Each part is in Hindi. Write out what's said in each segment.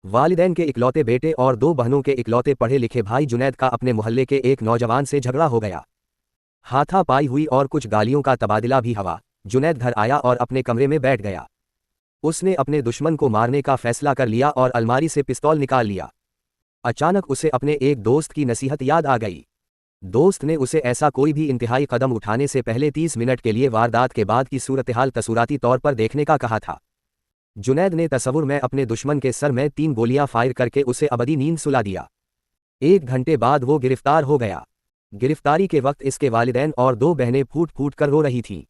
वालिदैन के इकलौते बेटे और दो बहनों के इकलौते पढ़े लिखे भाई जुनैद का अपने मोहल्ले के एक नौजवान से झगड़ा हो गया। हाथापाई हुई और कुछ गालियों का तबादला भी हुआ। जुनैद घर आया और अपने कमरे में बैठ गया। उसने अपने दुश्मन को मारने का फैसला कर लिया और अलमारी से पिस्तौल निकाल लिया। अचानक उसे अपने एक दोस्त की नसीहत याद आ गई। दोस्त ने उसे ऐसा कोई भी इंतहाई कदम उठाने से पहले 30 मिनट के लिए वारदात के बाद की सूरतहाल तसूराती तौर पर देखने का कहा था। जुनैद ने तसव्वुर में अपने दुश्मन के सर में 3 गोलियां फायर करके उसे अबदी नींद सुला दिया। 1 घंटे बाद वो गिरफ्तार हो गया। गिरफ्तारी के वक्त इसके वालिदैन और 2 बहनें फूट फूट कर रो रही थीं।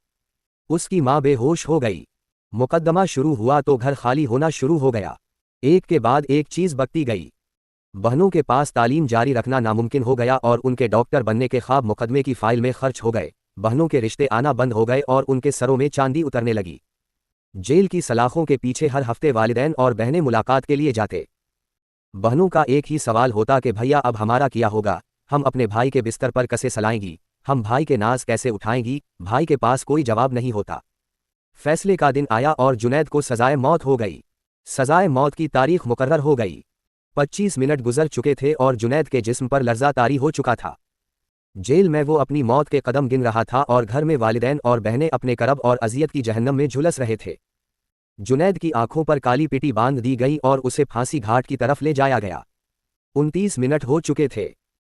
उसकी मां बेहोश हो गई। मुकद्दमा शुरू हुआ तो घर खाली होना शुरू हो गया। एक के बाद एक चीज बकती गई। बहनों के पास तालीम जारी रखना नामुमकिन हो गया और उनके डॉक्टर बनने के ख्वाब मुकदमे की फाइल में खर्च हो गए। बहनों के रिश्ते आना बंद हो गए और उनके सरों में चांदी उतरने लगी। जेल की सलाखों के पीछे हर हफ्ते वालिदैन और बहनें मुलाकात के लिए जाते। बहनों का एक ही सवाल होता कि भैया अब हमारा क्या होगा, हम अपने भाई के बिस्तर पर कैसे सलाएंगी, हम भाई के नाज कैसे उठाएंगी। भाई के पास कोई जवाब नहीं होता। फैसले का दिन आया और जुनैद को सजाए मौत हो गई। सजाए मौत की तारीख मुकर्रर हो गई। 25 मिनट गुजर चुके थे और जुनैद के जिस्म पर लर्जा तारी हो चुका था। जेल में वो अपनी मौत के कदम गिन रहा था और घर में वालिदैन और बहनें अपने करब और अजियत की जहन्नम में झुलस रहे थे। जुनैद की आंखों पर काली पिटी बांध दी गई और उसे फांसी घाट की तरफ ले जाया गया। 29 मिनट हो चुके थे।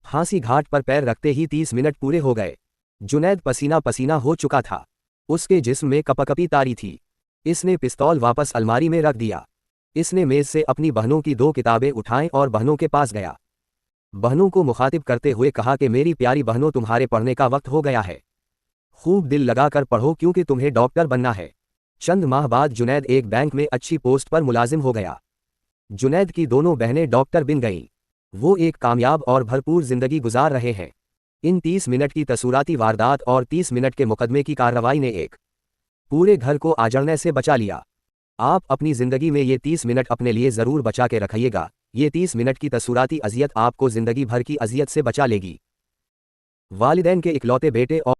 फांसी घाट पर पैर रखते ही 30 मिनट पूरे हो गए। जुनैद पसीना पसीना हो चुका था। उसके जिस्म में कपकपी तारी थी। इसने पिस्तौल वापस अलमारी में रख दिया। इसने मेज से अपनी बहनों की 2 किताबें उठाएं और बहनों के पास गया। बहनों को मुखातिब करते हुए कहा कि मेरी प्यारी बहनों, तुम्हारे पढ़ने का वक्त हो गया है। खूब दिल लगाकर पढ़ो क्योंकि तुम्हें डॉक्टर बनना है। चंद माह बाद जुनैद एक बैंक में अच्छी पोस्ट पर मुलाजिम हो गया। जुनैद की दोनों बहनें डॉक्टर बन गईं। वो एक कामयाब और भरपूर जिंदगी गुजार रहे हैं। इन 30 मिनट की तसूराती वारदात और 30 मिनट के मुकदमे की कार्रवाई ने एक पूरे घर को आजड़ने से बचा लिया। आप अपनी जिंदगी में ये 30 मिनट अपने लिए ज़रूर बचा के रखिएगा। ये 30 मिनट की तसूराती अजियत आपको जिंदगी भर की अजियत से बचा लेगी। वालिदैन के इकलौते बेटे और